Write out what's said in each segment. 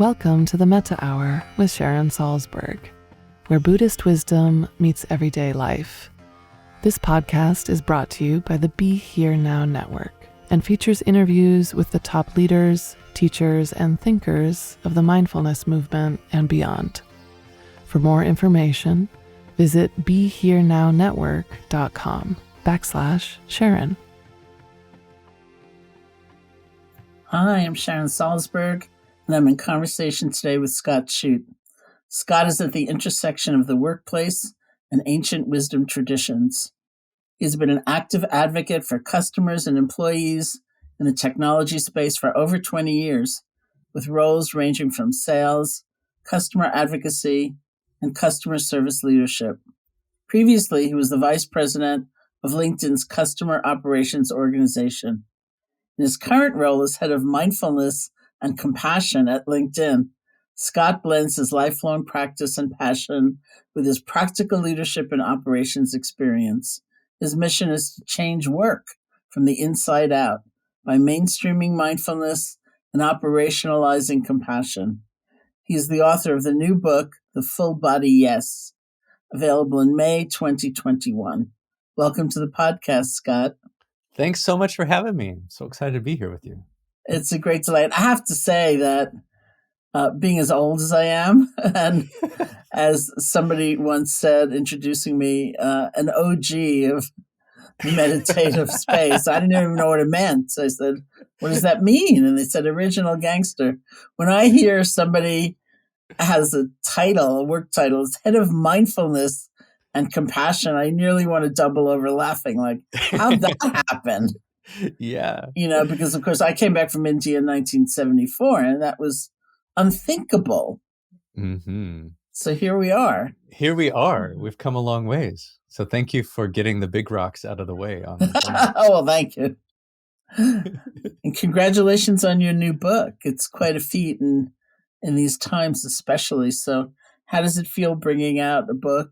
Welcome to the Metta Hour with Sharon Salzberg, where Buddhist wisdom meets everyday life. This podcast is brought to you by the Be Here Now Network and features interviews with the top leaders, teachers, and thinkers of the mindfulness movement and beyond. For more information, visit BeHereNowNetwork.com/Sharon. Hi, I'm Sharon Salzberg, and I'm in conversation today with Scott Shute. Scott is at the intersection of the workplace and ancient wisdom traditions. He's been an active advocate for customers and employees in the technology space for over 20 years, with roles ranging from sales, customer advocacy, and customer service leadership. Previously, he was the vice president of LinkedIn's customer operations organization. In his current role as head of mindfulness and compassion at LinkedIn, Scott blends his lifelong practice and passion with his practical leadership and operations experience. His mission is to change work from the inside out by mainstreaming mindfulness and operationalizing compassion. He is the author of the new book, The Full Body Yes, available in May 2021. Welcome to the podcast, Scott. Thanks so much for having me. I'm so excited to be here with you. It's a great delight. I have to say that being as old as I am, and as somebody once said, introducing me, an OG of the meditative space, I didn't even know what it meant. So I said, what does that mean? And they said, original gangster. When I hear somebody has a title, a work title, it's head of mindfulness and compassion, I nearly want to double over laughing. Like, how'd that happen? Yeah. Because of course I came back from India in 1974 and that was unthinkable. Mm-hmm. So here we are. We've come a long ways. So thank you for getting the big rocks out of the way. Oh, well, thank you. And congratulations on your new book. It's quite a feat in these times, especially. So how does it feel bringing out a book,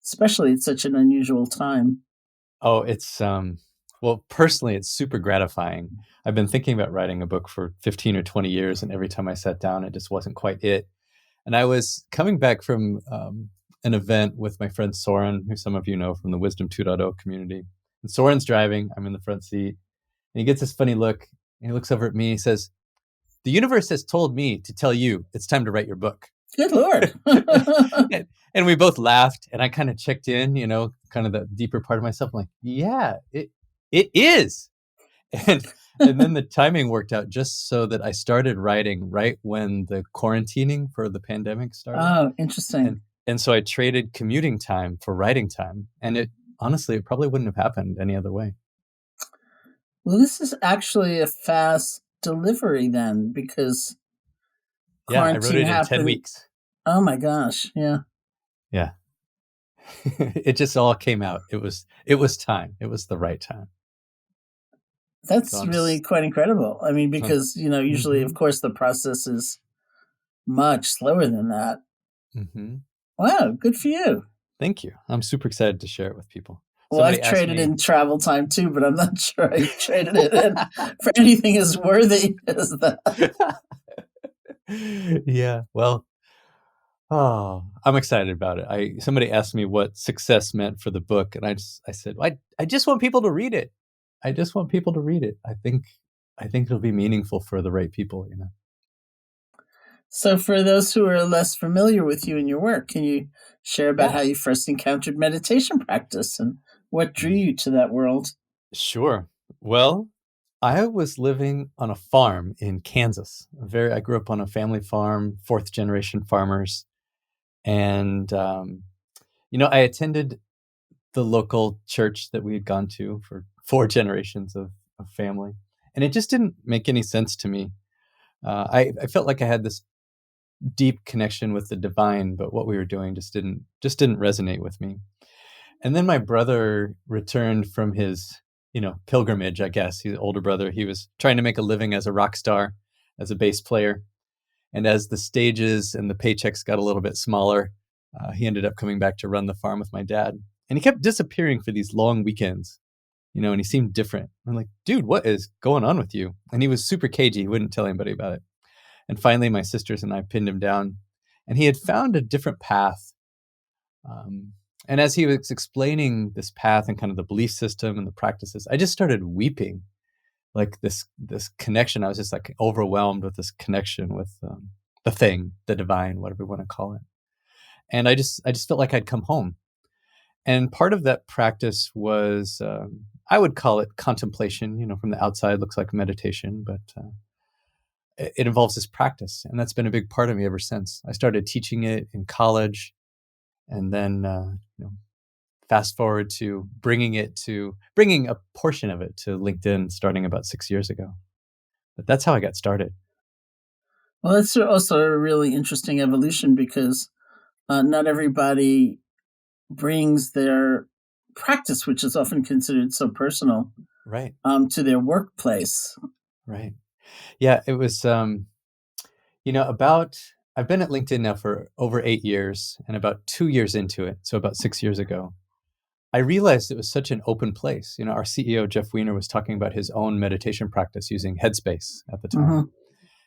especially at such an unusual time? Oh, it's, well, personally, it's super gratifying. I've been thinking about writing a book for 15 or 20 years, and every time I sat down, it just wasn't quite it. And I was coming back from an event with my friend Soren, who some of you know from the Wisdom 2.0 community. And Soren's driving, I'm in the front seat, and he gets this funny look, and he looks over at me, he says, "The universe has told me to tell you it's time to write your book." Good Lord. And we both laughed, and I kind of checked in, kind of the deeper part of myself. I'm like, yeah, it is. And then the timing worked out just so that I started writing right when the quarantining for the pandemic started. Oh, interesting. And so I traded commuting time for writing time. And it probably wouldn't have happened any other way. Well, this is actually a fast delivery then, because I wrote it in 10 weeks. Oh my gosh. Yeah. Yeah. It just all came out. It was time. It was the right time. That's really quite incredible. I mean, because, usually, of course, the process is much slower than that. Mm-hmm. Wow. Good for you. Thank you. I'm super excited to share it with people. Well, I've traded in travel time too, but I'm not sure I traded it in for anything as worthy as that. Yeah. Well, I'm excited about it. Somebody asked me what success meant for the book, and I said, I just want people to read it. I just want people to read it. I think it'll be meaningful for the right people, So for those who are less familiar with you and your work, can you share about how you first encountered meditation practice and what drew you to that world? Sure. Well, I was living on a farm in Kansas. I grew up on a family farm, 4th generation farmers. And, I attended the local church that we had gone to for 4 generations of family. And it just didn't make any sense to me. I felt like I had this deep connection with the divine, but what we were doing just didn't resonate with me. And then my brother returned from his, pilgrimage, I guess. He's an older brother. He was trying to make a living as a rock star, as a bass player. And as the stages and the paychecks got a little bit smaller, he ended up coming back to run the farm with my dad. And he kept disappearing for these long weekends, and he seemed different. I'm like, dude, what is going on with you? And he was super cagey. He wouldn't tell anybody about it. And finally, my sisters and I pinned him down, and he had found a different path. And as he was explaining this path and kind of the belief system and the practices, I just started weeping, like this connection. I was just like overwhelmed with this connection with the thing, the divine, whatever we want to call it. And I just felt like I'd come home. And part of that practice was, I would call it contemplation. From the outside, it looks like meditation, but it involves this practice. And that's been a big part of me ever since. I started teaching it in college, and then fast forward to bringing a portion of it to LinkedIn starting about 6 years ago. But that's how I got started. Well, that's also a really interesting evolution, because not everybody brings their practice, which is often considered so personal, right, to their workplace. Right. Yeah, it was, I've been at LinkedIn now for over 8 years, and about 2 years into it, so about 6 years ago, I realized it was such an open place. Our CEO, Jeff Weiner, was talking about his own meditation practice using Headspace at the time. Mm-hmm.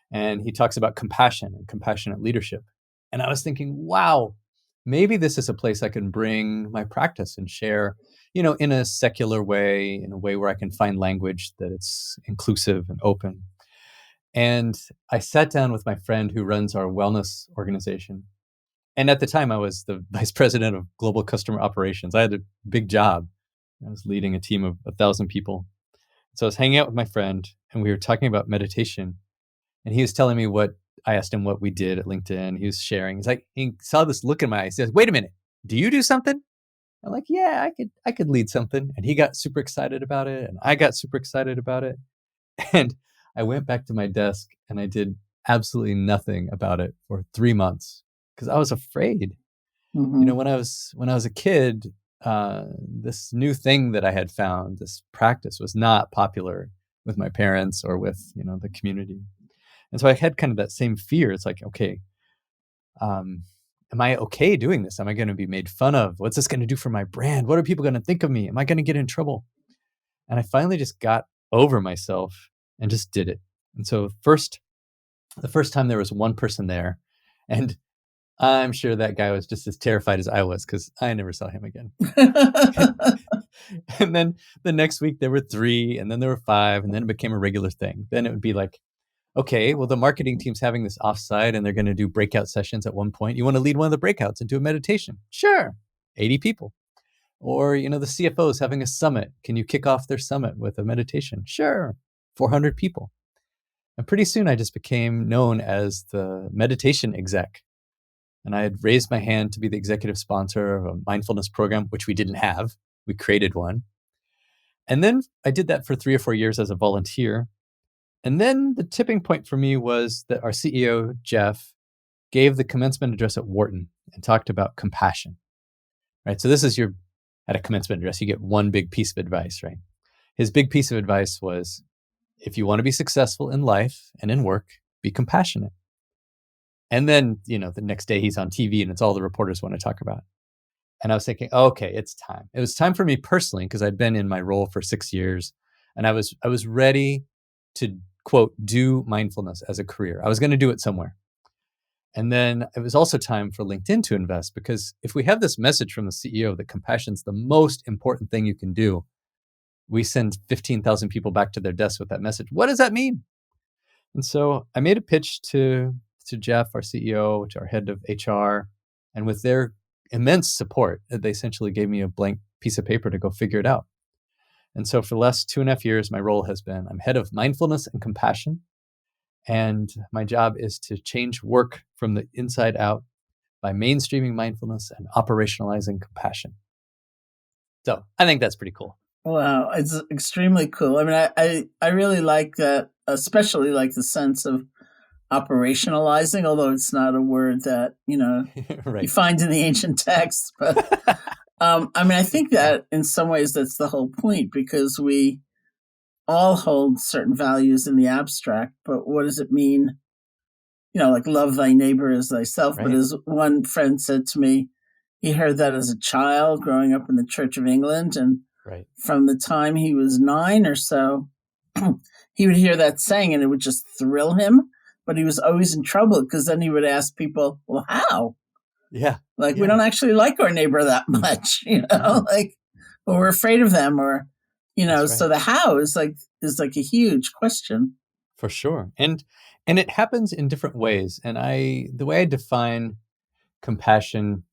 And he talks about compassion and compassionate leadership. And I was thinking, wow, maybe this is a place I can bring my practice and share, in a secular way, in a way where I can find language that it's inclusive and open. And I sat down with my friend who runs our wellness organization. And at the time, I was the vice president of global customer operations. I had a big job. I was leading a team of 1,000 people. So I was hanging out with my friend, and we were talking about meditation. And he was telling me I asked him what we did at LinkedIn. He was sharing. He saw this look in my eyes. He says, "Wait a minute, do you do something?" I'm like, "Yeah, I could lead something." And he got super excited about it, and I got super excited about it. And I went back to my desk, and I did absolutely nothing about it for 3 months because I was afraid. Mm-hmm. When I was a kid, this new thing that I had found, this practice, was not popular with my parents or with the community. And so I had kind of that same fear. It's like, okay, am I okay doing this? Am I going to be made fun of? What's this going to do for my brand? What are people going to think of me? Am I going to get in trouble? And I finally just got over myself and just did it. And so the first time there was one person there, and I'm sure that guy was just as terrified as I was because I never saw him again. And then the next week there were 3, and then there were 5, and then it became a regular thing. Then it would be like, okay, well, the marketing team's having this offsite and they're going to do breakout sessions at one point. You want to lead one of the breakouts and do a meditation? Sure. 80 people. Or, the CFO is having a summit. Can you kick off their summit with a meditation? Sure. 400 people. And pretty soon I just became known as the meditation exec. And I had raised my hand to be the executive sponsor of a mindfulness program, which we didn't have. We created one. And then I did that for 3 or 4 years as a volunteer. And then the tipping point for me was that our CEO, Jeff, gave the commencement address at Wharton and talked about compassion, right? So this is at a commencement address, you get one big piece of advice, right? His big piece of advice was, if you want to be successful in life and in work, be compassionate. And then, the next day he's on TV and it's all the reporters want to talk about. And I was thinking, okay, it's time. It was time for me personally because I'd been in my role for 6 years, and I was ready to, quote, do mindfulness as a career. I was going to do it somewhere. And then it was also time for LinkedIn to invest, because if we have this message from the CEO that compassion's the most important thing you can do, we send 15,000 people back to their desks with that message. What does that mean? And so I made a pitch to Jeff, our CEO, to our head of HR, and with their immense support, they essentially gave me a blank piece of paper to go figure it out. And so for the last 2.5 years, my role has been, I'm head of mindfulness and compassion. And my job is to change work from the inside out by mainstreaming mindfulness and operationalizing compassion. So I think that's pretty cool. Wow, it's extremely cool. I mean, I really like that, especially like the sense of operationalizing, although it's not a word that, right. you find in the ancient texts. But I think that in some ways that's the whole point, because we all hold certain values in the abstract, but what does it mean? Like love thy neighbor as thyself. Right. But as one friend said to me, he heard that as a child growing up in the Church of England. And right. From the time he was 9 or so, he would hear that saying and it would just thrill him. but he was always in trouble because then he would ask people, well, how? Yeah. Like, we don't actually like our neighbor that much, No. like, or we're afraid of them, or, That's so right. the how is like a huge question. For sure. And it happens in different ways. And the way I define compassion,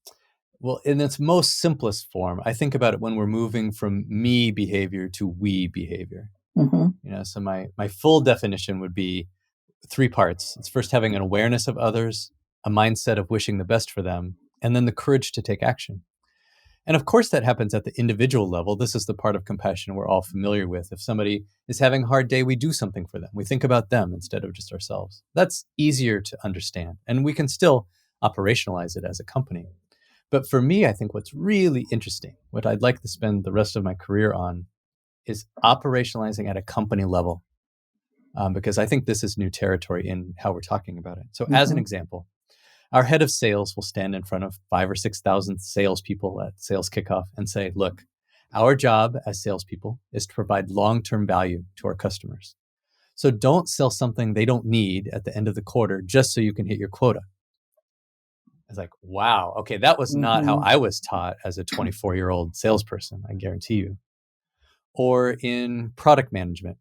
well, in its most simplest form, I think about it when we're moving from me behavior to we behavior. Mm-hmm. So my full definition would be 3 parts. It's first having an awareness of others, a mindset of wishing the best for them, and then the courage to take action. And of course, that happens at the individual level. This is the part of compassion we're all familiar with. If somebody is having a hard day, we do something for them. We think about them instead of just ourselves. That's easier to understand. And we can still operationalize it as a company. But for me, I think what's really interesting, what I'd like to spend the rest of my career on, is operationalizing at a company level. Because I think this is new territory in how we're talking about it. So as an example, our head of sales will stand in front of 5,000 or 6,000 salespeople at sales kickoff and say, look, our job as salespeople is to provide long-term value to our customers. So don't sell something they don't need at the end of the quarter just so you can hit your quota. It's like, wow, okay, that was not how I was taught as a 24-year-old salesperson, I guarantee you. Or in product management,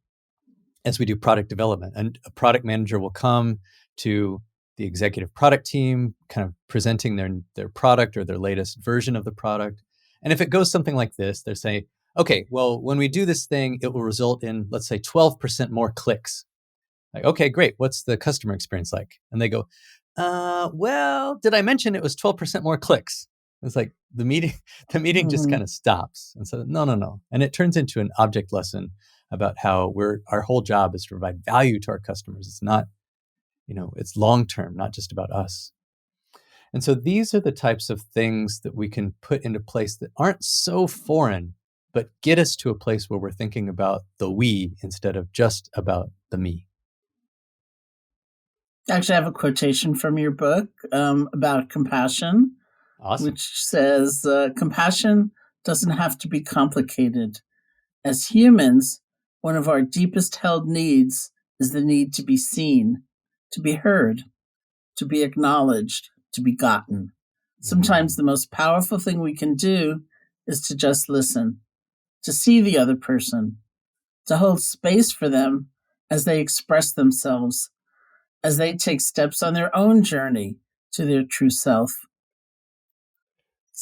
as we do product development, and a product manager will come to the executive product team, kind of presenting their product or their latest version of the product. And if it goes something like this, they're saying, okay, well, when we do this thing, it will result in, let's say, 12% more clicks. Like, okay, great. What's the customer experience like? And they go, well, did I mention it was 12% more clicks? It's like the meeting just kind of stops. And so, no. And it turns into an object lesson about how our whole job is to provide value to our customers. It's not, it's long-term, not just about us. And so these are the types of things that we can put into place that aren't so foreign, but get us to a place where we're thinking about the we instead of just about the me. Actually, I have a quotation from your book about compassion, Awesome. which says, compassion doesn't have to be complicated. As humans, one of our deepest held needs is the need to be seen, to be heard, to be acknowledged, to be gotten. Sometimes the most powerful thing we can do is to just listen, to see the other person, to hold space for them as they express themselves, as they take steps on their own journey to their true self.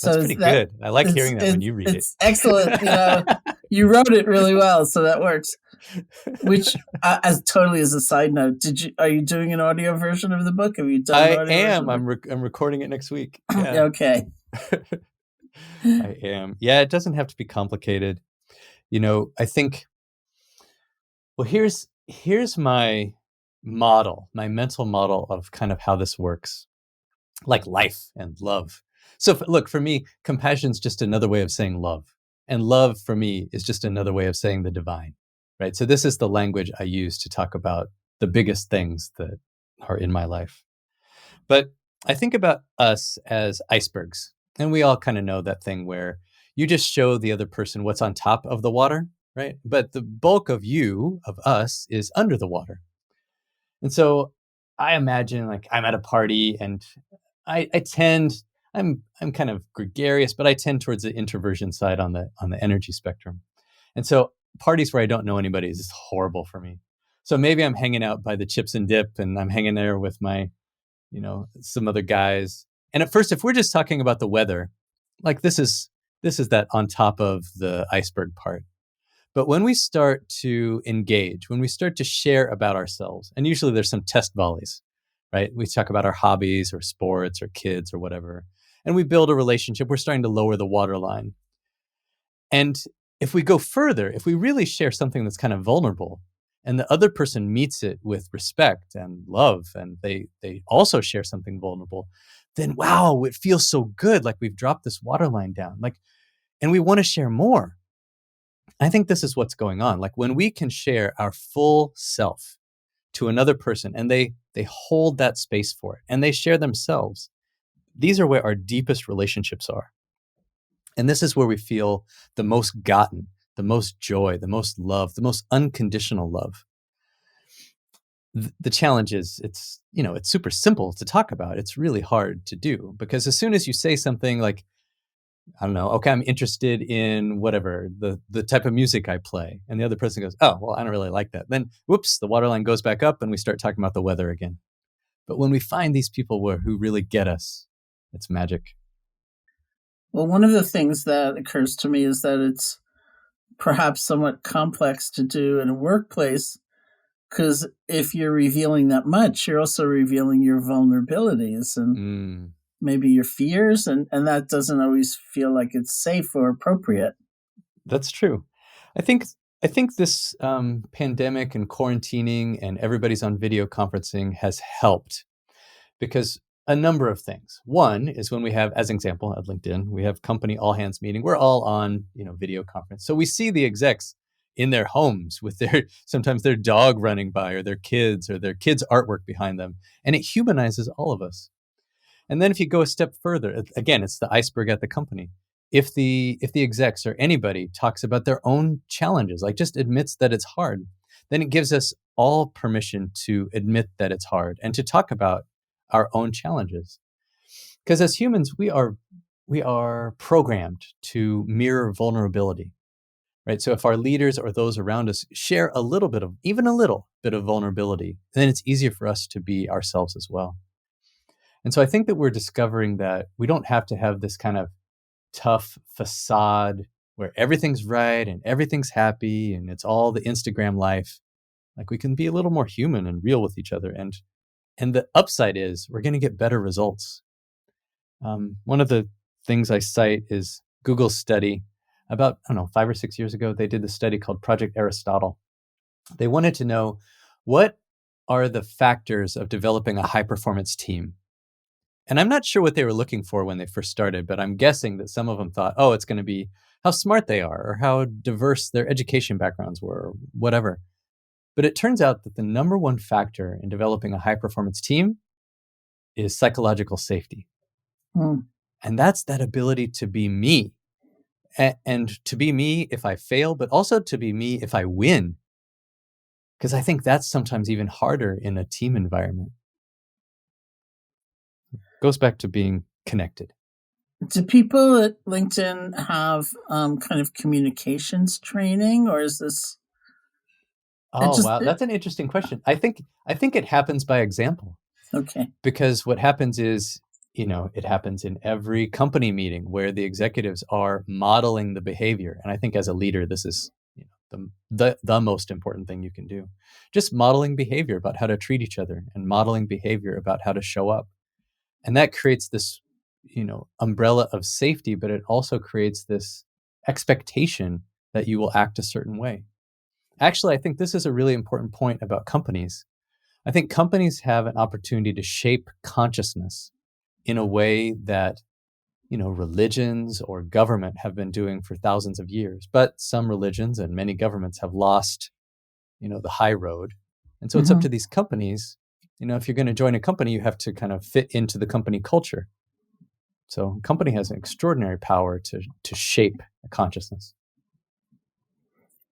That's pretty good. I like hearing that when you read it. It's excellent. You wrote it really well, so that works. Which, as totally as a side note, are you doing an audio version of the book? Have you done? I am. I'm recording it next week. Yeah. Okay. I am. Yeah, it doesn't have to be complicated. I think. Well, here's my model, my mental model of kind of how this works, like life and love. So look, for me, compassion is just another way of saying love. And love for me is just another way of saying the divine, right? So this is the language I use to talk about the biggest things that are in my life. But I think about us as icebergs. And we all kind of know that thing where you just show the other person what's on top of the water, right? But the bulk of us, is under the water. And so I imagine like I'm at a party and I'm kind of gregarious, but I tend towards the introversion side on the energy spectrum. And so parties where I don't know anybody is just horrible for me. So maybe I'm hanging out by the chips and dip and I'm hanging there with my, some other guys. And at first, if we're just talking about the weather, like this is that on top of the iceberg part. But when we start to engage, when we start to share about ourselves, and usually there's some test volleys, right? We talk about our hobbies or sports or kids or whatever, and we build a relationship. We're starting to lower the waterline. And if we go further, if we really share something that's kind of vulnerable, and the other person meets it with respect and love, and they also share something vulnerable, then wow, it feels so good. Like we've dropped this waterline down. And we want to share more. I think this is what's going on. Like when we can share our full self to another person and they hold that space for it and they share themselves, these are where our deepest relationships are. And this is where we feel the most gotten, the most joy, the most love, the most unconditional love. the challenge is it's super simple to talk about. It's really hard to do, because as soon as you say something like, I don't know, okay, I'm interested in whatever, the type of music I play, and the other person goes, oh, well, I don't really like that. Then, whoops, the waterline goes back up and we start talking about the weather again. But when we find these people who really get us, it's magic. Well, one of the things that occurs to me is that it's perhaps somewhat complex to do in a workplace, because if you're revealing that much, you're also revealing your vulnerabilities and maybe your fears, and that doesn't always feel like it's safe or appropriate. That's true. I think this pandemic and quarantining and everybody's on video conferencing has helped, because a number of things. One is when we have, as an example, at LinkedIn, we have company all hands meeting. We're all on, video conference. So we see the execs in their homes with sometimes their dog running by, or their kids artwork behind them. And it humanizes all of us. And then if you go a step further, again, it's the iceberg at the company. If the execs or anybody talks about their own challenges, like just admits that it's hard, then it gives us all permission to admit that it's hard and to talk about our own challenges. Because as humans, we are programmed to mirror vulnerability, right? So if our leaders or those around us share a little bit of vulnerability, then it's easier for us to be ourselves as well. And so I think that we're discovering that we don't have to have this kind of tough facade where everything's right and everything's happy and it's all the Instagram life. Like, we can be a little more human and real with each other. And the upside is we're going to get better results. One of the things I cite is Google's study about, 5 or 6 years ago. They did the study called Project Aristotle. They wanted to know, what are the factors of developing a high performance team? And I'm not sure what they were looking for when they first started, but I'm guessing that some of them thought, oh, it's going to be how smart they are or how diverse their education backgrounds were or whatever. But it turns out that the number one factor in developing a high performance team is psychological safety. And that's that ability to be me, and to be me if I fail, but also to be me if I win. Because I think that's sometimes even harder in a team environment. Goes back to being connected. Do people at LinkedIn have kind of communications training, or is this? Oh, wow. That's an interesting question. I think it happens by example. Okay. Because what happens is, it happens in every company meeting where the executives are modeling the behavior. And I think as a leader, this is the most important thing you can do. Just modeling behavior about how to treat each other and modeling behavior about how to show up. And that creates this, umbrella of safety, but it also creates this expectation that you will act a certain way. Actually, I think this is a really important point about companies. I think companies have an opportunity to shape consciousness in a way that, religions or government have been doing for thousands of years. But some religions and many governments have lost, the high road. And so it's up to these companies. If you're going to join a company, you have to kind of fit into the company culture. So a company has an extraordinary power to shape a consciousness.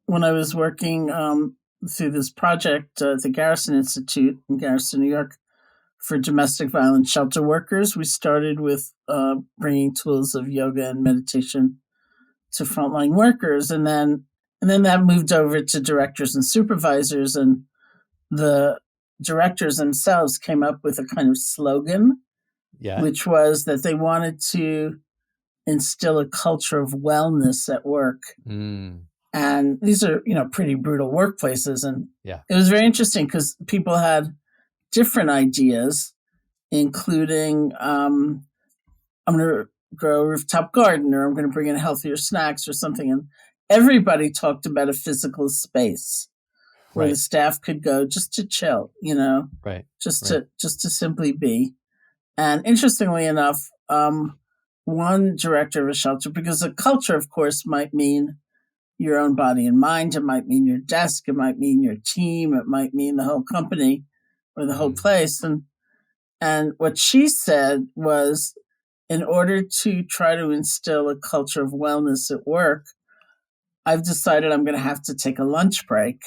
When I was working through this project at the Garrison Institute in Garrison, New York, for domestic violence shelter workers, we started with bringing tools of yoga and meditation to frontline workers, and then that moved over to directors and supervisors, and the directors themselves came up with a kind of slogan, which was that they wanted to instill a culture of wellness at work. And these are, pretty brutal workplaces. And it was very interesting because people had different ideas, including I'm going to grow a rooftop garden, or I'm going to bring in healthier snacks or something. And everybody talked about a physical space where the staff could go just to chill, just to simply be. And interestingly enough, one director of a shelter, because a culture, of course, might mean your own body and mind. It might mean your desk. It might mean your team. It might mean the whole company or the whole place. And what she said was, in order to try to instill a culture of wellness at work, I've decided I'm going to have to take a lunch break.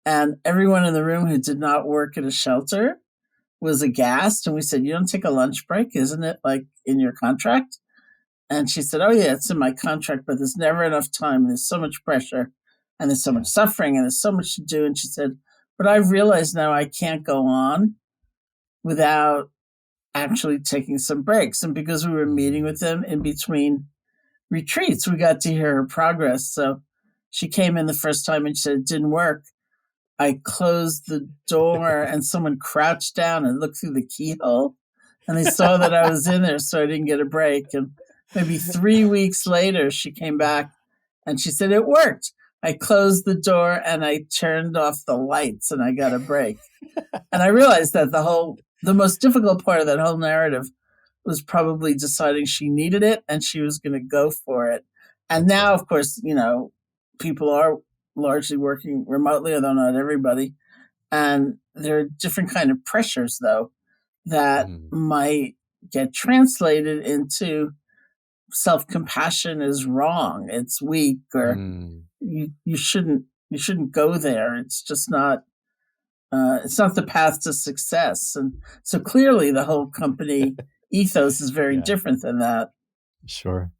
And everyone in the room who did not work at a shelter was aghast. And we said, "You don't take a lunch break, isn't it like in your contract?" And she said, "Oh, yeah, it's in my contract, but there's never enough time. And there's so much pressure and there's so much suffering and there's so much to do." And she said, "But I've realized now I can't go on without actually taking some breaks." And because we were meeting with them in between retreats, we got to hear her progress. So she came in the first time and she said it didn't work. I closed the door and someone crouched down and looked through the keyhole and they saw that I was in there, so I didn't get a break. And maybe 3 weeks later, she came back and she said, "It worked. I closed the door and I turned off the lights and I got a break." And I realized that the most difficult part of that whole narrative was probably deciding she needed it and she was going to go for it. And now, of course, people are largely working remotely, although not everybody. And there are different kind of pressures, though, that might get translated into self-compassion is wrong, it's weak, or you shouldn't go there. It's just not. It's not the path to success. And so clearly the whole company ethos is very different than that. Sure.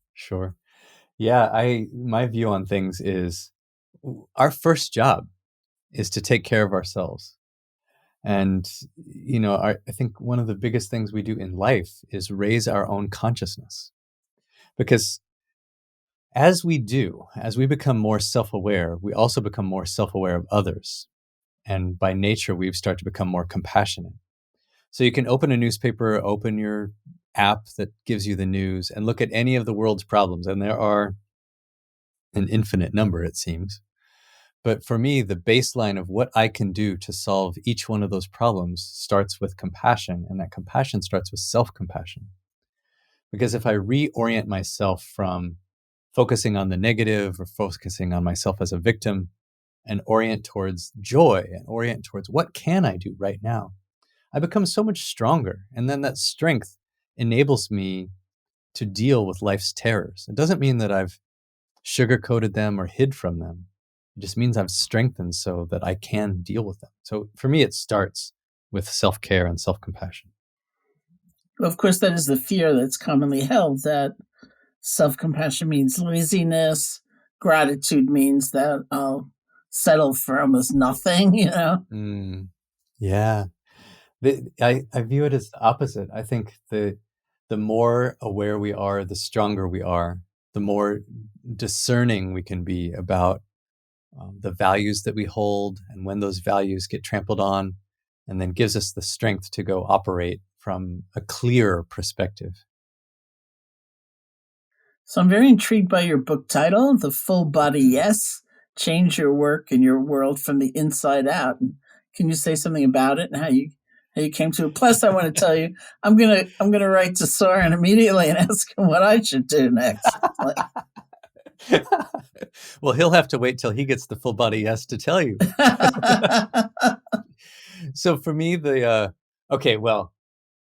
Yeah, my view on things is our first job is to take care of ourselves. And, I think one of the biggest things we do in life is raise our own consciousness. Because as we become more self-aware, we also become more self-aware of others. And by nature, we start to become more compassionate. So you can open a newspaper, open your app that gives you the news, and look at any of the world's problems. And there are an infinite number, it seems. But for me, the baseline of what I can do to solve each one of those problems starts with compassion. And that compassion starts with self-compassion. Because if I reorient myself from focusing on the negative or focusing on myself as a victim and orient towards joy and orient towards what can I do right now, I become so much stronger. And then that strength enables me to deal with life's terrors. It doesn't mean that I've sugarcoated them or hid from them. It just means I've strengthened so that I can deal with them. So for me, it starts with self-care and self-compassion. Well, of course, that is the fear that's commonly held, that self-compassion means laziness. Gratitude means that I'll settle for almost nothing, Yeah. I view it as the opposite. I think the more aware we are, the stronger we are, the more discerning we can be about the values that we hold and when those values get trampled on, and then gives us the strength to go operate from a clearer perspective. So I'm very intrigued by your book title, The Full Body Yes, Change Your Work and Your World from the Inside Out. Can you say something about it and how you came to it? Plus, I want to tell you, I'm gonna write to Soren immediately and ask him what I should do next. Well, he'll have to wait till he gets the full body yes to tell you. So for me, the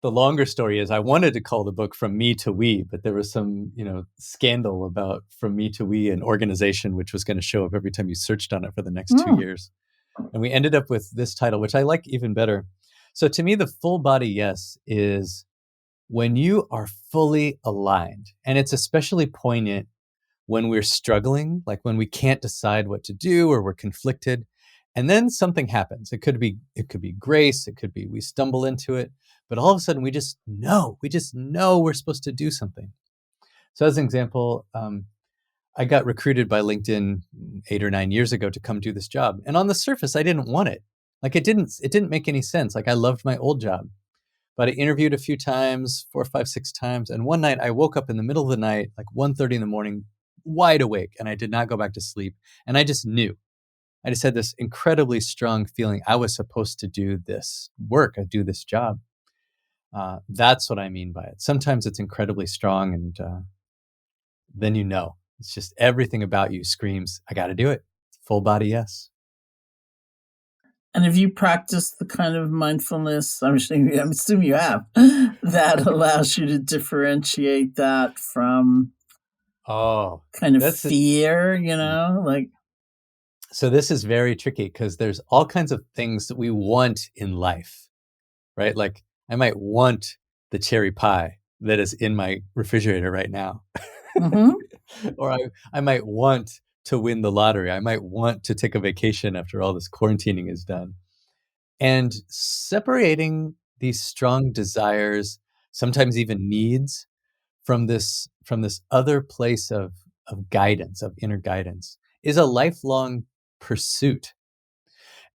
longer story is I wanted to call the book From Me to We, but there was some, scandal about From Me to We, an organization which was going to show up every time you searched on it for the next 2 years. And we ended up with this title, which I like even better. So to me, the full body yes is when you are fully aligned. And it's especially poignant when we're struggling, like when we can't decide what to do or we're conflicted. And then something happens. It could be grace. It could be we stumble into it. But all of a sudden, we just know we're supposed to do something. So as an example, I got recruited by LinkedIn 8 or 9 years ago to come do this job. And on the surface, I didn't want it. Like it didn't make any sense. Like I loved my old job. But I interviewed a few times, 4, 5, 6 times. And one night I woke up in the middle of the night, like 1:30 in the morning, wide awake. And I did not go back to sleep. And I just knew. I just had this incredibly strong feeling I was supposed to do this work, do this job. That's what I mean by it. Sometimes it's incredibly strong, and then it's just everything about you screams, I got to do it. Full body yes. And have you practiced the kind of mindfulness, I'm assuming you have, that allows you to differentiate that from kind of fear, like? So this is very tricky because there's all kinds of things that we want in life, right? Like I might want the cherry pie that is in my refrigerator right now. Mm-hmm. Or I might want to win the lottery. I might want to take a vacation after all this quarantining is done. And separating these strong desires, sometimes even needs, from this other place of guidance, of inner guidance, is a lifelong pursuit.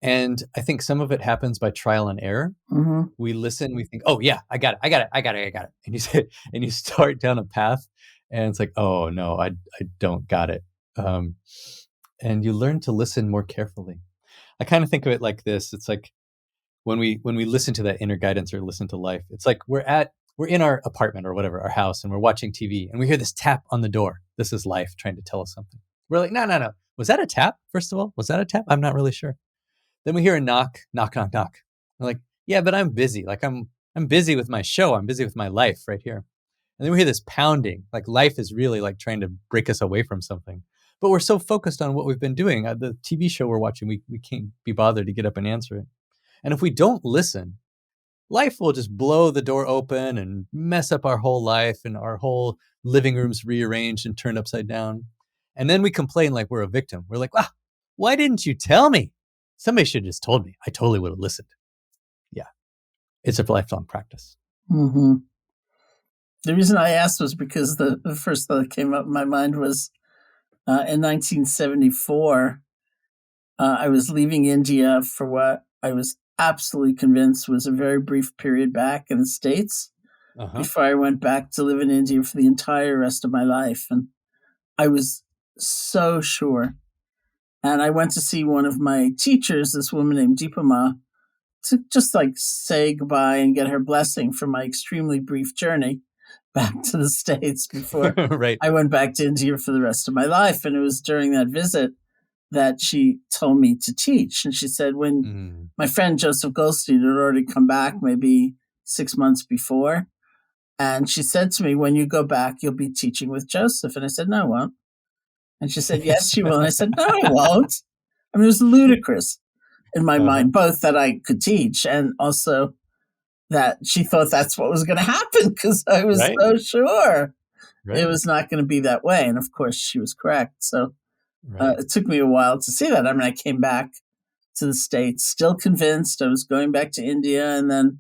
And I think some of it happens by trial and error. Mm-hmm. We listen, we think, oh yeah, I got it. And you say, and you start down a path and it's like, oh no, I don't got it. Um, and you learn to listen more carefully. I kind of think of it like this. It's like when we listen to that inner guidance or listen to life, it's like we're in our apartment or whatever, our house, and we're watching TV and we hear this tap on the door. This is life trying to tell us something. We're like, no. Was that a tap? First of all, was that a tap? I'm not really sure. Then we hear a knock. We're like, yeah, but I'm busy. Like I'm busy with my show. I'm busy with my life right here. And then we hear this pounding, like life is really like trying to break us away from something. But we're so focused on what we've been doing. The TV show we're watching, we can't be bothered to get up and answer it. And if we don't listen, life will just blow the door open and mess up our whole life, and our whole living room's rearranged and turned upside down. And then we complain like we're a victim. We're like, wow, why didn't you tell me? Somebody should have just told me. I totally would have listened. Yeah. It's a lifelong practice. Mm-hmm. The reason I asked was because the first thought that came up in my mind was in 1974, I was leaving India for what I was absolutely convinced was a very brief period back in the States before I went back to live in India for the entire rest of my life. And I was so sure. And I went to see one of my teachers, this woman named Deepama, to just like say goodbye and get her blessing for my extremely brief journey back to the States before Right. I went back to India for the rest of my life. And it was during that visit that she told me to teach. And she said, when my friend Joseph Goldstein had already come back maybe 6 months before, and she said to me, when you go back, you'll be teaching with Joseph. And I said, no, I won't. And she said, yes, you will. And I said, no, I won't. I mean, it was ludicrous in my mind, both that I could teach and also that she thought that's what was going to happen, because I was so sure it was not going to be that way. And of course, she was correct. So it took me a while to see that. I mean, I came back to the States still convinced I was going back to India, and then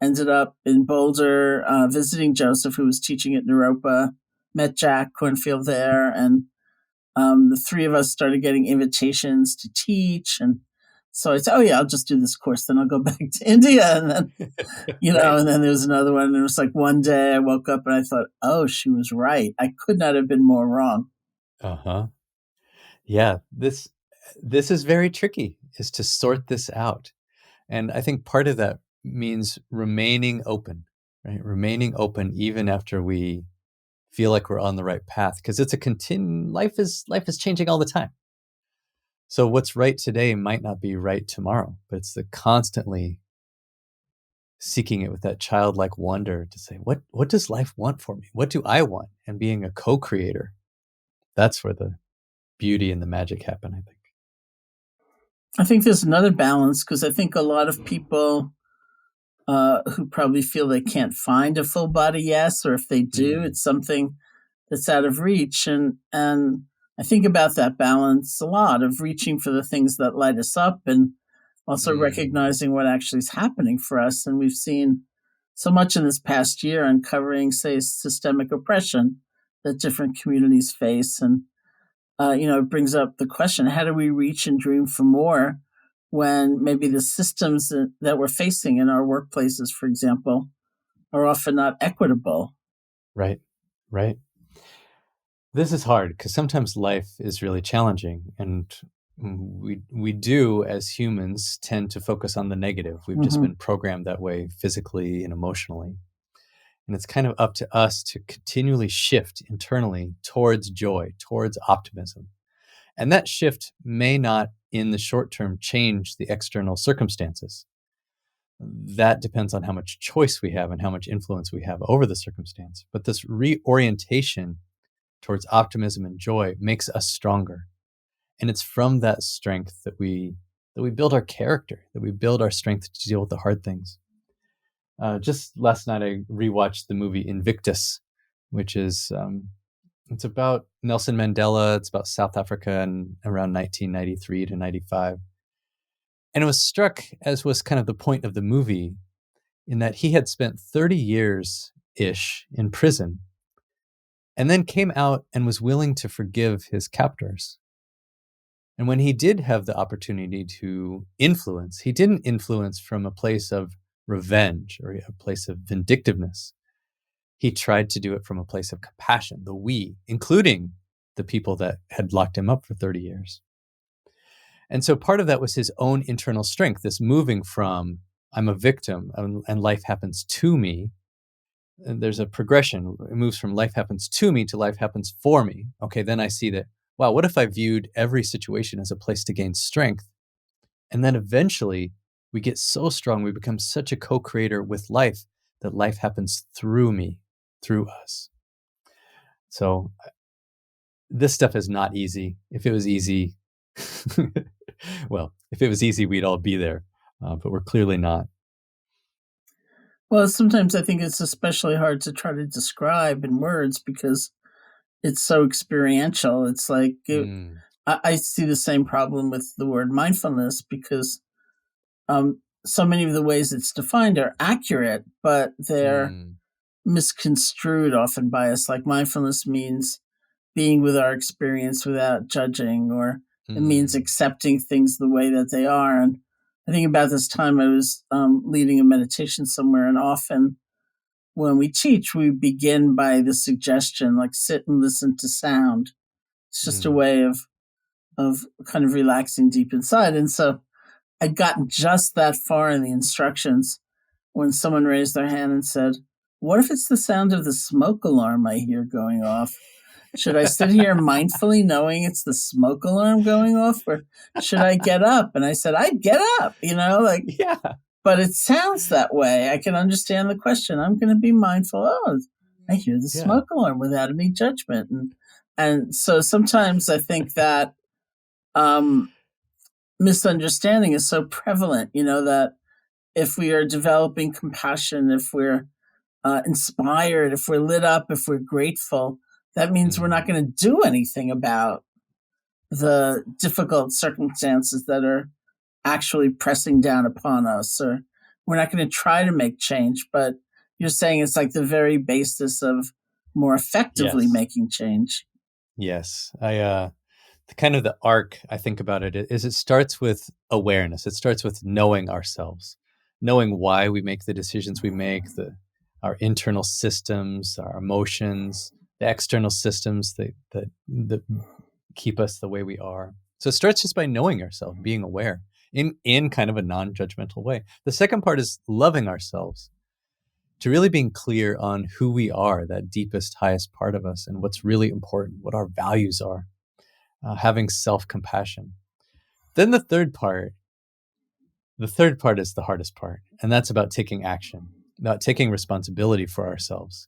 ended up in Boulder visiting Joseph, who was teaching at Naropa, met Jack Cornfield there, and the three of us started getting invitations to teach. And so I said, oh yeah, I'll just do this course, then I'll go back to India. And then, and then there was another one. And it was like one day I woke up and I thought, oh, she was right. I could not have been more wrong. Yeah, this is very tricky, is to sort this out. And I think part of that means remaining open, right? Remaining open even after we feel like we're on the right path, because it's life is changing all the time. So what's right today might not be right tomorrow, but it's the constantly seeking it with that childlike wonder to say, what does life want for me? What do I want? And being a co-creator, that's where the beauty and the magic happen, I think. I think there's another balance, because I think a lot of people who probably feel they can't find a full body yes, or if they do, it's something that's out of reach. And I think about that balance a lot, of reaching for the things that light us up and also recognizing what actually is happening for us. And we've seen so much in this past year uncovering, say, systemic oppression that different communities face. And, it brings up the question, how do we reach and dream for more when maybe the systems that we're facing in our workplaces, for example, are often not equitable? Right. This is hard because sometimes life is really challenging, and we do, as humans, tend to focus on the negative. We've just been programmed that way physically and emotionally. And it's kind of up to us to continually shift internally towards joy, towards optimism. And that shift may not, in the short term, change the external circumstances. That depends on how much choice we have and how much influence we have over the circumstance. But this reorientation towards optimism and joy makes us stronger. And it's from that strength that we build our character, that we build our strength to deal with the hard things. Just last night, I rewatched the movie Invictus, which is it's about Nelson Mandela. It's about South Africa in around 1993 to 95. And I was struck, as was kind of the point of the movie, in that he had spent 30 years-ish in prison and then came out and was willing to forgive his captors. And when he did have the opportunity to influence, he didn't influence from a place of revenge or a place of vindictiveness. He tried to do it from a place of compassion, the we, including the people that had locked him up for 30 years. And so part of that was his own internal strength, this moving from, I'm a victim and life happens to me. And there's a progression. It moves from life happens to me to life happens for me. Okay, then I see that, wow, what if I viewed every situation as a place to gain strength? And then eventually we get so strong, we become such a co-creator with life that life happens through me, through us. So this stuff is not easy. If it was easy, well, if it was easy, we'd all be there, but we're clearly not. Well, sometimes I think it's especially hard to try to describe in words because it's so experiential. It's like I see the same problem with the word mindfulness because so many of the ways it's defined are accurate, but they're misconstrued often by us. Like mindfulness means being with our experience without judging, or it means accepting things the way that they are. And I think about this time I was leading a meditation somewhere, and often when we teach, we begin by the suggestion, like sit and listen to sound. It's just a way of kind of relaxing deep inside. And so I'd gotten just that far in the instructions when someone raised their hand and said, what if it's the sound of the smoke alarm I hear going off? Should I sit here mindfully knowing it's the smoke alarm going off, or should I get up? And I said, I'd get up, yeah. But it sounds that way. I can understand the question. I'm going to be mindful. Oh, I hear the smoke alarm without any judgment. And so sometimes I think that misunderstanding is so prevalent, that if we are developing compassion, if we're inspired, if we're lit up, if we're grateful, that means we're not going to do anything about the difficult circumstances that are actually pressing down upon us, or we're not going to try to make change. But you're saying it's like the very basis of more effectively making change. Yes. Kind of the arc I think about it is it starts with awareness. It starts with knowing ourselves, knowing why we make the decisions we make, our internal systems, our emotions, the external systems that keep us the way we are. So it starts just by knowing ourselves, being aware in kind of a non-judgmental way. The second part is loving ourselves, to really being clear on who we are, that deepest, highest part of us, and what's really important, what our values are, having self-compassion. Then the third part is the hardest part, and that's about taking action, about taking responsibility for ourselves.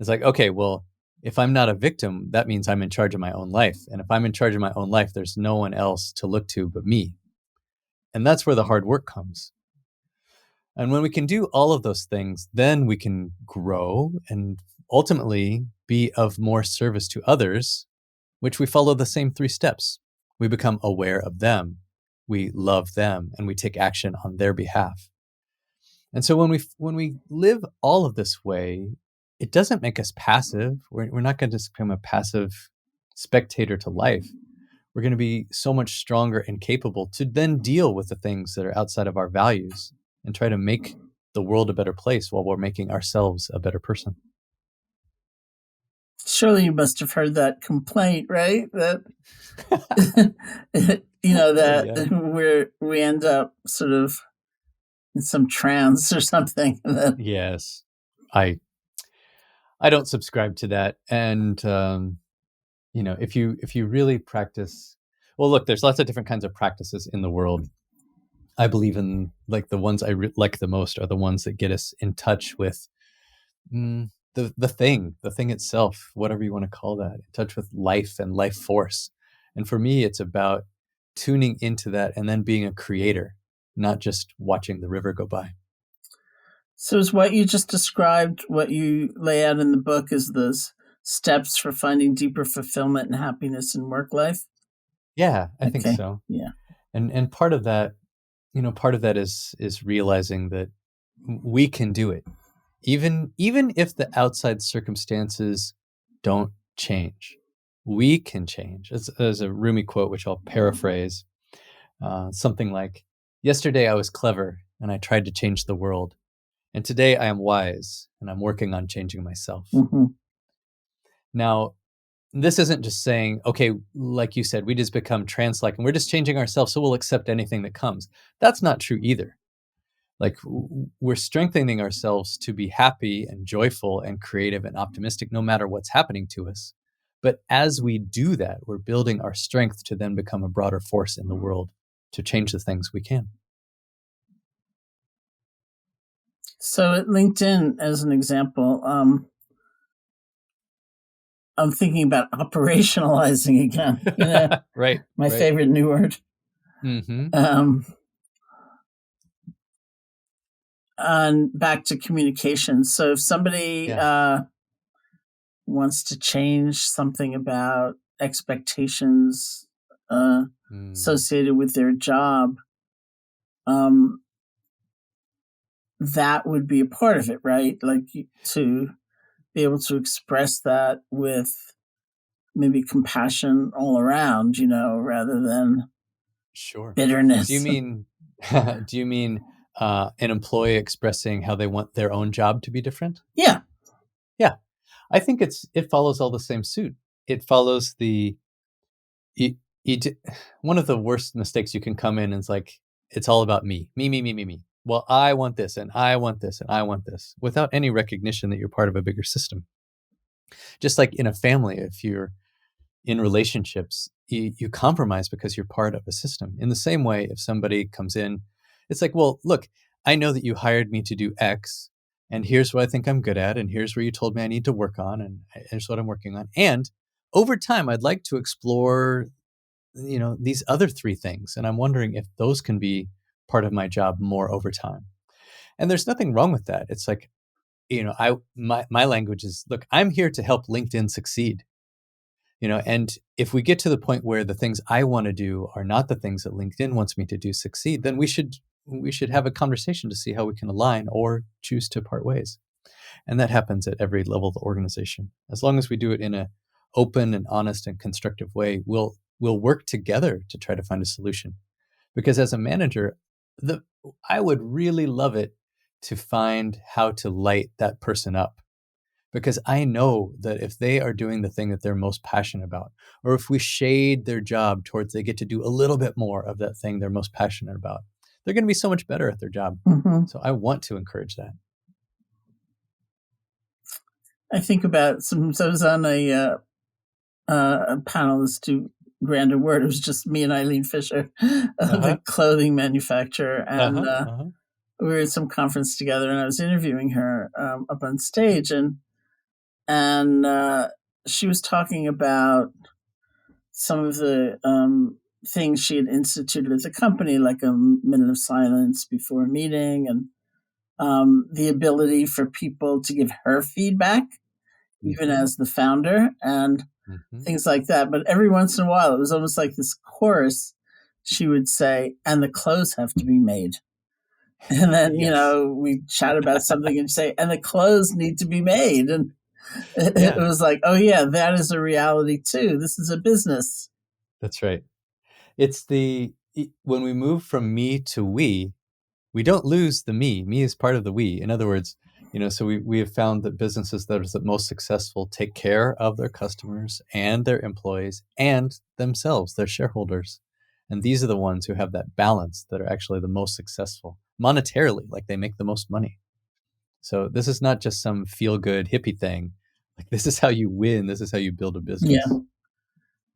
It's like, okay, well, if I'm not a victim, that means I'm in charge of my own life. And if I'm in charge of my own life, there's no one else to look to but me. And that's where the hard work comes. And when we can do all of those things, then we can grow and ultimately be of more service to others, which we follow the same 3 steps. We become aware of them, we love them, and we take action on their behalf. And so when we live all of this way, it doesn't make us passive. We're not going to just become a passive spectator to life. We're going to be so much stronger and capable to then deal with the things that are outside of our values and try to make the world a better place while we're making ourselves a better person. Surely you must have heard that complaint, right? That we end up sort of in some trance or something. Yes, I don't subscribe to that. And if you really practice, well, look, there's lots of different kinds of practices in the world. I believe in like the ones I like the most are the ones that get us in touch with the thing itself, whatever you want to call that, in touch with life and life force. And for me, it's about tuning into that and then being a creator, not just watching the river go by. So is what you just described, what you lay out in the book, is those steps for finding deeper fulfillment and happiness in work life? Yeah, I think Okay. so. Yeah. And part of that, part of that is realizing that we can do it. Even if the outside circumstances don't change, we can change. As a Rumi quote, which I'll paraphrase, something like, "Yesterday I was clever and I tried to change the world. And today I am wise and I'm working on changing myself." Mm-hmm. Now, this isn't just saying, okay, like you said, we just become trance-like and we're just changing ourselves so we'll accept anything that comes. That's not true either. Like, we're strengthening ourselves to be happy and joyful and creative and optimistic no matter what's happening to us. But as we do that, we're building our strength to then become a broader force in the world to change the things we can. So at LinkedIn, as an example, I'm thinking about operationalizing again. Right. My favorite new word. Mm-hmm. And back to communication. So if somebody wants to change something about expectations associated with their job, that would be a part of it, right? Like, to be able to express that with maybe compassion all around, rather than bitterness. Do you mean an employee expressing how they want their own job to be different? Yeah. I think it follows all the same suit. It follows one of the worst mistakes you can come in, and it's like, it's all about me. Me. Well, I want this and I want this and I want this, without any recognition that you're part of a bigger system. Just like in a family, if you're in relationships, you compromise because you're part of a system. In the same way, if somebody comes in, it's like, well, look, I know that you hired me to do X, and here's what I think I'm good at, and here's where you told me I need to work on, and here's what I'm working on. And over time, I'd like to explore, these other 3 things, and I'm wondering if those can be part of my job more over time. And there's nothing wrong with that. It's like, my language is, look, I'm here to help LinkedIn succeed. And if we get to the point where the things I want to do are not the things that LinkedIn wants me to do succeed, then we should have a conversation to see how we can align or choose to part ways. And that happens at every level of the organization. As long as we do it in an open and honest and constructive way, we'll work together to try to find a solution. Because as a manager, I would really love it to find how to light that person up. Because I know that if they are doing the thing that they're most passionate about, or if we shade their job towards they get to do a little bit more of that thing they're most passionate about, they're going to be so much better at their job. Mm-hmm. So I want to encourage that. I think about I was on a panel, is too grand a word. It was just me and Eileen Fisher, the clothing manufacturer, and we were at some conference together, and I was interviewing her up on stage, and she was talking about some of the things she had instituted at the company, like a minute of silence before a meeting, and the ability for people to give her feedback, even as the founder, and things like that. But every once in a while, it was almost like this chorus. She would say, "And the clothes have to be made." And then, we chat about something and say, "And the clothes need to be made." And it was like, oh yeah, that is a reality too. This is a business. That's right. It's when we move from me to we don't lose the me. Me is part of the we. In other words, so we have found that businesses that are the most successful take care of their customers and their employees and themselves, their shareholders. And these are the ones who have that balance that are actually the most successful monetarily, like they make the most money. So this is not just some feel-good hippie thing. Like, this is how you win. This is how you build a business. Yeah.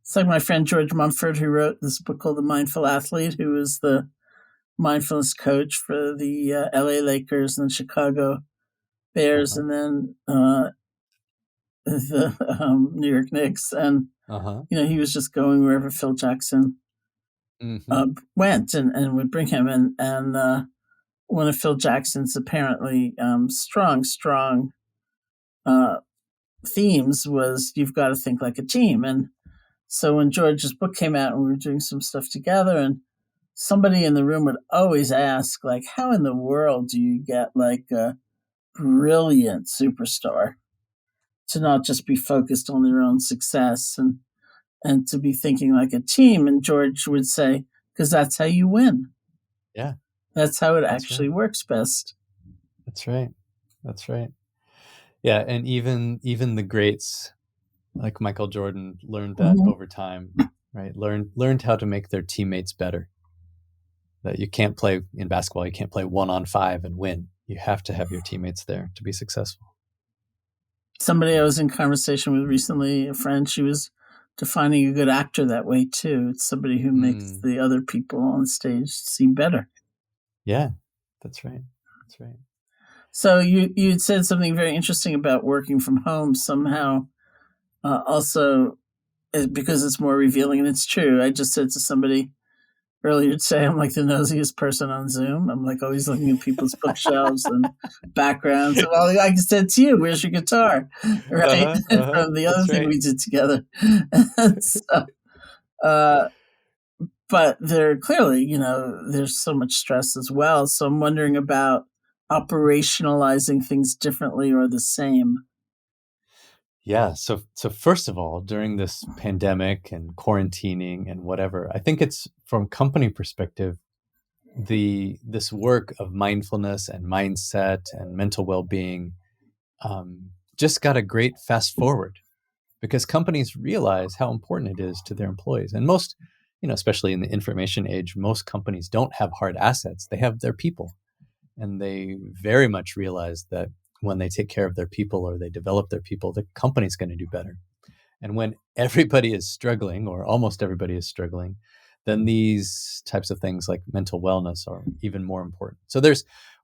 It's like my friend George Mumford, who wrote this book called The Mindful Athlete, who was the mindfulness coach for the LA Lakers and Chicago Bears, and then the New York Knicks. And He was just going wherever Phil Jackson went and would bring him. And one of Phil Jackson's apparently strong themes was you've got to think like a team. And so when George's book came out and we were doing some stuff together, and somebody in the room would always ask, like, how in the world do you get like a brilliant superstar to not just be focused on their own success and to be thinking like a team? And George would say, because that's how you win. Yeah. That's how it actually works best. That's right. Yeah. And even the greats like Michael Jordan learned that over time, right? Learned how to make their teammates better. That you can't play in basketball, you can't play 1-on-5 and win. You have to have your teammates there to be successful. Somebody I was in conversation with recently, a friend, she was defining a good actor that way too. It's somebody who makes the other people on stage seem better. Yeah, that's right. So you said something very interesting about working from home somehow. Also, because it's more revealing, and it's true. I just said to somebody earlier today, I'm like the nosiest person on Zoom. I'm like always looking at people's bookshelves and backgrounds. Well, I said to you, where's your guitar? Right? From the other thing we did together. But there clearly, there's so much stress as well. So I'm wondering about operationalizing things differently or the same. Yeah. So first of all, during this pandemic and quarantining and whatever, I think it's from company perspective, this work of mindfulness and mindset and mental well-being just got a great fast forward because companies realize how important it is to their employees. And most, especially in the information age, most companies don't have hard assets. They have their people. And they very much realize that when they take care of their people or they develop their people, the company's going to do better. And when everybody is struggling, or almost everybody is struggling, then these types of things like mental wellness are even more important. So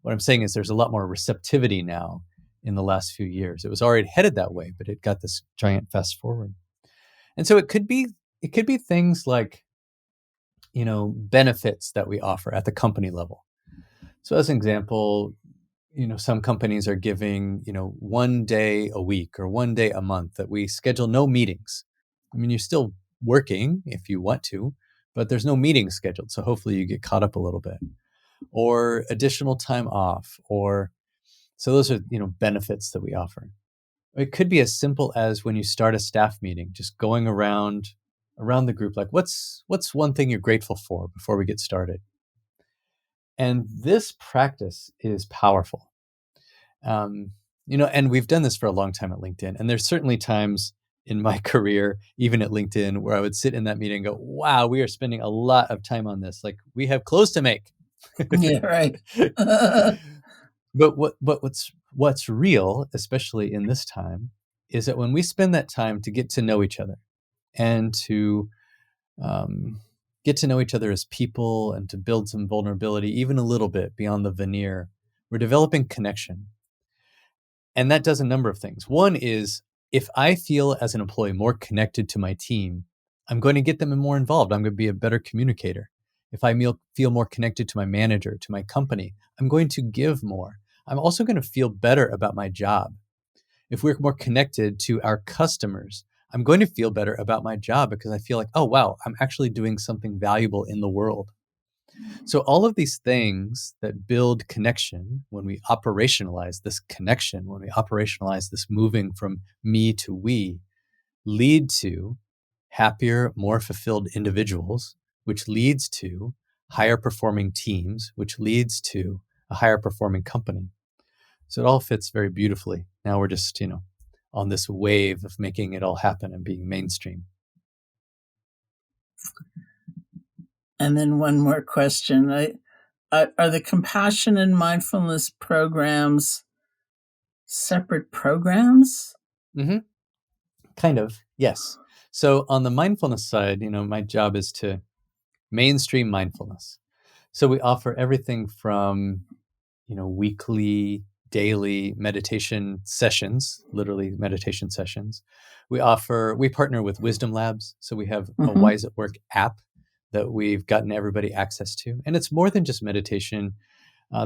what I'm saying is there's a lot more receptivity now in the last few years. It was already headed that way, but it got this giant fast forward. And so it could be things like, benefits that we offer at the company level. So as an example, some companies are giving, 1 day a week or 1 day a month that we schedule no meetings. I mean, you're still working if you want to, but there's no meetings scheduled. So hopefully you get caught up a little bit, or additional time off, so those are, benefits that we offer. It could be as simple as when you start a staff meeting, just going around the group, like what's one thing you're grateful for before we get started? And this practice is powerful. And we've done this for a long time at LinkedIn. And there's certainly times in my career, even at LinkedIn, where I would sit in that meeting and go, wow, we are spending a lot of time on this. Like we have clothes to make. Yeah, right. But what's real, especially in this time, is that when we spend that time to get to know each other and to get to know each other as people and to build some vulnerability, even a little bit beyond the veneer, we're developing connection. And that does a number of things. One is, if I feel as an employee more connected to my team, I'm going to get them more involved. I'm going to be a better communicator. If I feel more connected to my manager, to my company, I'm going to give more. I'm also going to feel better about my job. If we're more connected to our customers, I'm going to feel better about my job because I feel like, oh, wow, I'm actually doing something valuable in the world. So all of these things that build connection, when we operationalize this connection, when we operationalize this moving from me to we, lead to happier, more fulfilled individuals, which leads to higher performing teams, which leads to a higher performing company. So it all fits very beautifully. Now we're just, on this wave of making it all happen and being mainstream. And then one more question. Are the compassion and mindfulness programs separate programs? Mm-hmm. Kind of, yes. So on the mindfulness side, my job is to mainstream mindfulness. So we offer everything from, weekly daily meditation sessions, literally meditation sessions. We partner with Wisdom Labs. So we have a Wise at Work app that we've gotten everybody access to. And it's more than just meditation.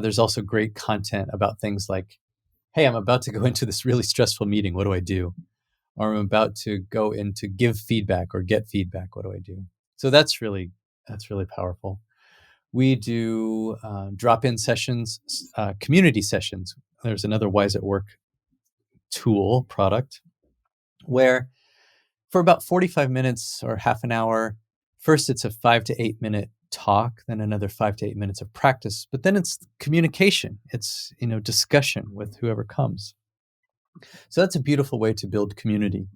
There's also great content about things like, hey, I'm about to go into this really stressful meeting. What do I do? Or I'm about to go in to give feedback or get feedback. What do I do? So that's really powerful. We do drop-in sessions, community sessions. There's another Wise at Work tool product where for about 45 minutes or half an hour, first it's a 5 to 8 minute talk, then another 5 to 8 minutes of practice, but then it's communication. It's, discussion with whoever comes. So that's a beautiful way to build community.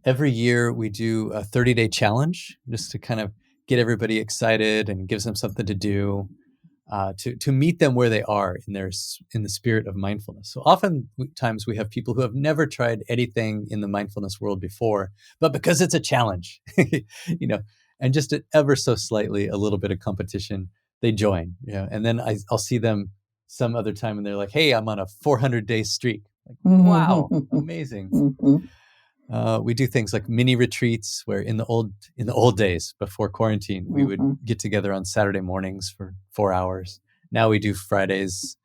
Every year we do a 30-day challenge just to kind of get everybody excited and gives them something to do, to meet them where they are in the spirit of mindfulness. So oftentimes we have people who have never tried anything in the mindfulness world before, but because it's a challenge, and just ever so slightly a little bit of competition, they join. And then I'll see them some other time and they're like, "Hey, I'm on a 400-day streak." Like, wow, amazing. We do things like mini retreats where in the old days before quarantine, we would get together on Saturday mornings for 4 hours. Now we do Fridays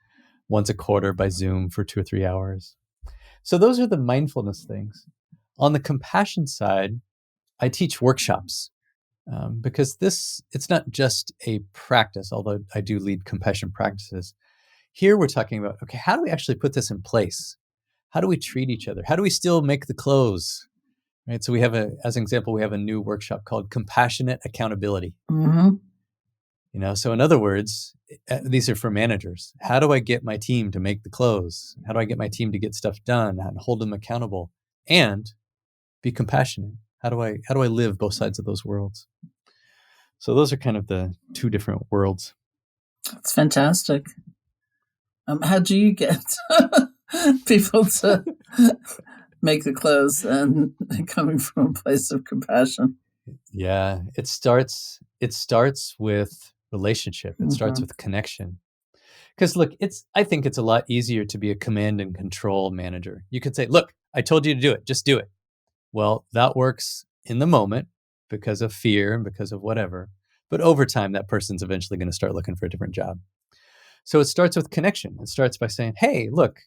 once a quarter by Zoom for 2 or 3 hours. So those are the mindfulness things. On the compassion side, I teach workshops because it's not just a practice, although I do lead compassion practices. Here we're talking about, okay, how do we actually put this in place? How do we treat each other? How do we still make the clothes? Right. So as an example, we have a new workshop called Compassionate Accountability. So in other words, these are for managers. How do I get my team to make the clothes? How do I get my team to get stuff done and hold them accountable and be compassionate? How do I live both sides of those worlds? So those are kind of the two different worlds. That's fantastic. How do you get people to make the clothes and coming from a place of compassion? Yeah, it starts with relationship. It starts with connection. Because look, I think it's a lot easier to be a command and control manager. You could say, "Look, I told you to do it. Just do it." Well, that works in the moment because of fear and because of whatever. But over time, that person's eventually going to start looking for a different job. So it starts with connection. It starts by saying, "Hey, look,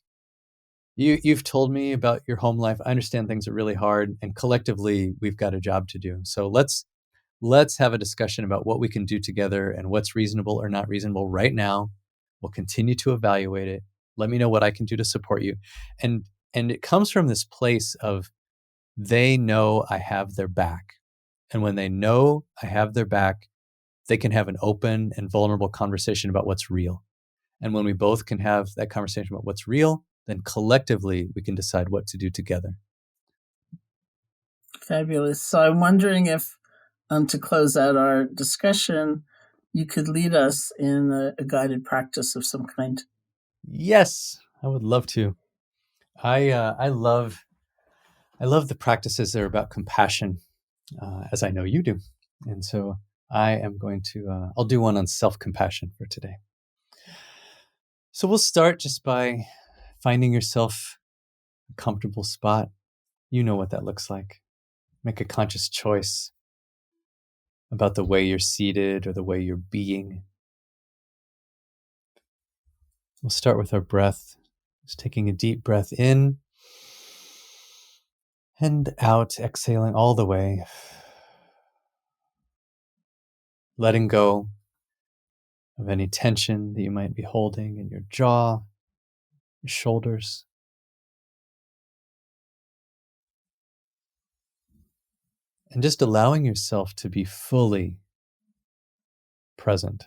you've told me about your home life. I understand things are really hard, and collectively, we've got a job to do. So let's have a discussion about what we can do together and what's reasonable or not reasonable right now. We'll continue to evaluate it. Let me know what I can do to support you." And it comes from this place of they know I have their back. And when they know I have their back, they can have an open and vulnerable conversation about what's real. And when we both can have that conversation about what's real, then collectively we can decide what to do together. Fabulous. So I'm wondering if, to close out our discussion, you could lead us in a guided practice of some kind. Yes, I would love to. I love the practices that are about compassion, as I know you do. And so I am going to, I'll do one on self-compassion for today. So we'll start just by finding yourself a comfortable spot. You know what that looks like. Make a conscious choice about the way you're seated or the way you're being. We'll start with our breath. Just taking a deep breath in and out, exhaling all the way. Letting go of any tension that you might be holding in your jaw, your shoulders. And just allowing yourself to be fully present.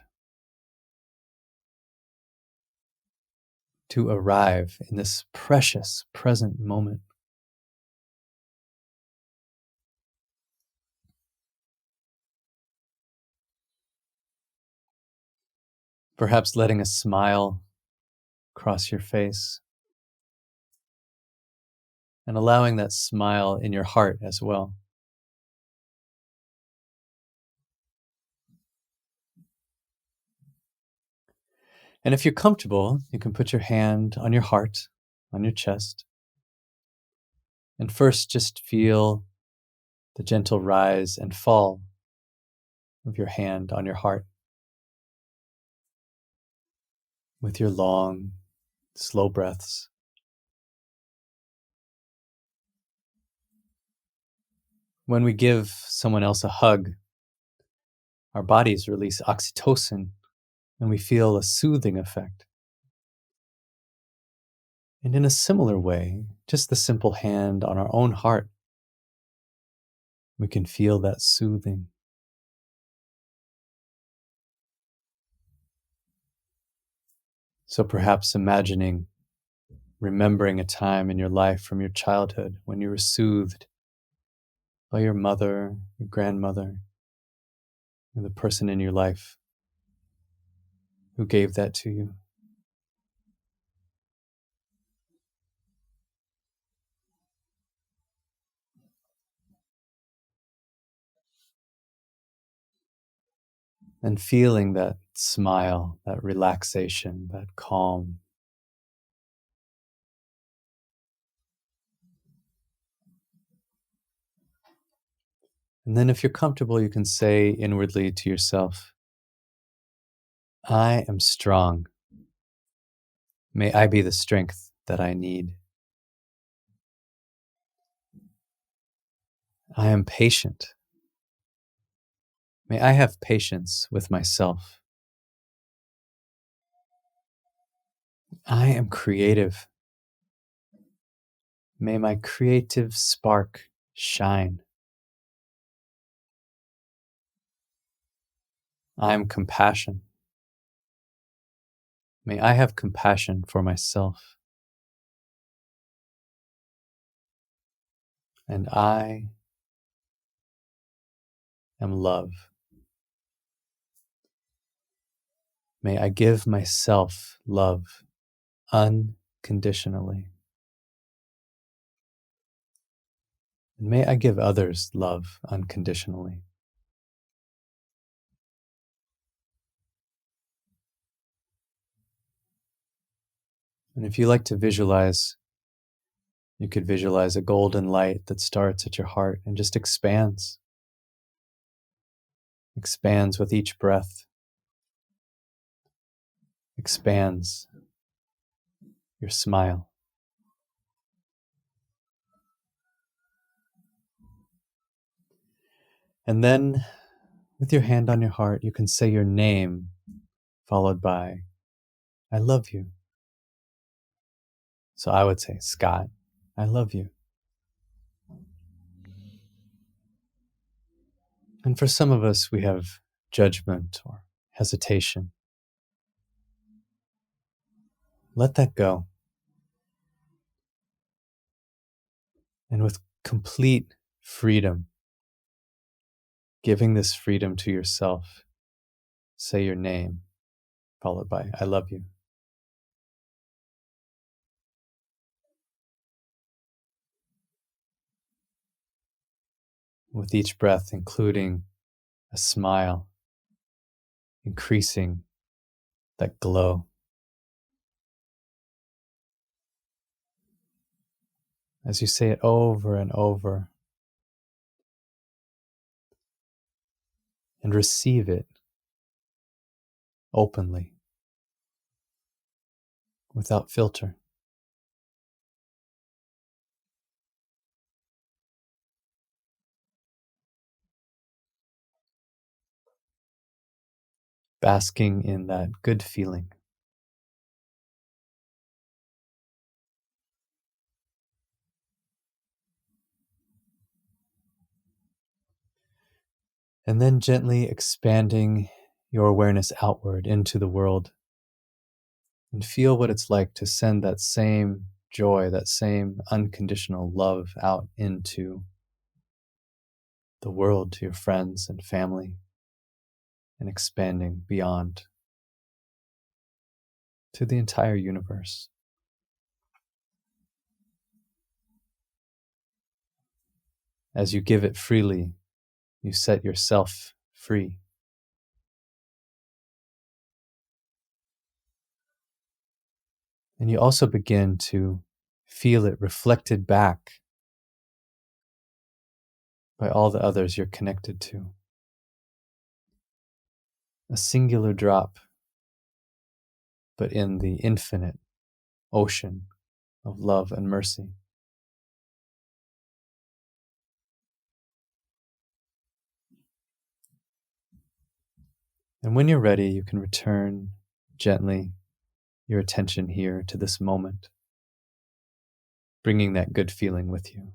To arrive in this precious present moment. Perhaps letting a smile cross your face and allowing that smile in your heart as well. And if you're comfortable, you can put your hand on your heart, on your chest. And first, just feel the gentle rise and fall of your hand on your heart with your long, slow breaths. When we give someone else a hug, our bodies release oxytocin and we feel a soothing effect. And in a similar way, just the simple hand on our own heart, we can feel that soothing. So perhaps remembering a time in your life from your childhood when you were soothed by your mother, your grandmother, or the person in your life who gave that to you. And feeling that smile, that relaxation, that calm. And then if you're comfortable, you can say inwardly to yourself, I am strong. May I be the strength that I need. I am patient. May I have patience with myself. I am creative. May my creative spark shine. I am compassion. May I have compassion for myself. And I am love. May I give myself love unconditionally. And may I give others love unconditionally. And if you like to visualize, you could visualize a golden light that starts at your heart and just expands. Expands with each breath. Expands your smile. And then, with your hand on your heart, you can say your name, followed by, I love you. So I would say, Scott, I love you. And for some of us, we have judgment or hesitation. Let that go. And with complete freedom, giving this freedom to yourself, say your name, followed by, I love you. With each breath, including a smile, increasing that glow. As you say it over and over, and receive it openly, without filter. Basking in that good feeling. And then gently expanding your awareness outward into the world. And feel what it's like to send that same joy, that same unconditional love out into the world, to your friends and family, and expanding beyond to the entire universe. As you give it freely, you set yourself free. And you also begin to feel it reflected back by all the others you're connected to. A singular drop, but in the infinite ocean of love and mercy. And when you're ready, you can return gently your attention here to this moment, bringing that good feeling with you.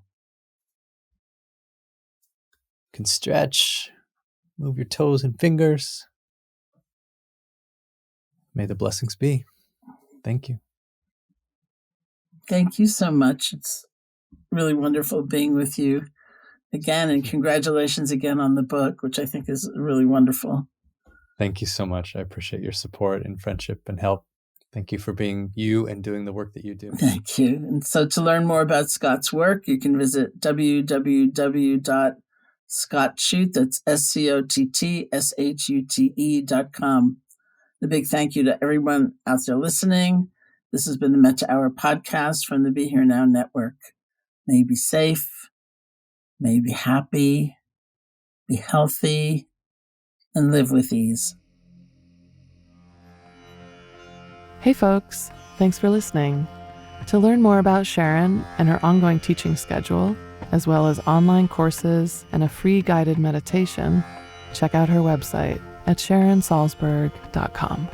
You can stretch, move your toes and fingers. May the blessings be. Thank you. Thank you so much. It's really wonderful being with you again, and congratulations again on the book, which I think is really wonderful. Thank you so much. I appreciate your support and friendship and help. Thank you for being you and doing the work that you do. Thank you. And so to learn more about Scott's work, you can visit www.scottshute, that's SCOTTSHUTE.com. A big thank you to everyone out there listening. This has been the Metta Hour podcast from the Be Here Now Network. May you be safe, may you be happy, be healthy, and live with ease. Hey folks, thanks for listening. To learn more about Sharon and her ongoing teaching schedule, as well as online courses and a free guided meditation, check out her website at SharonSalzberg.com.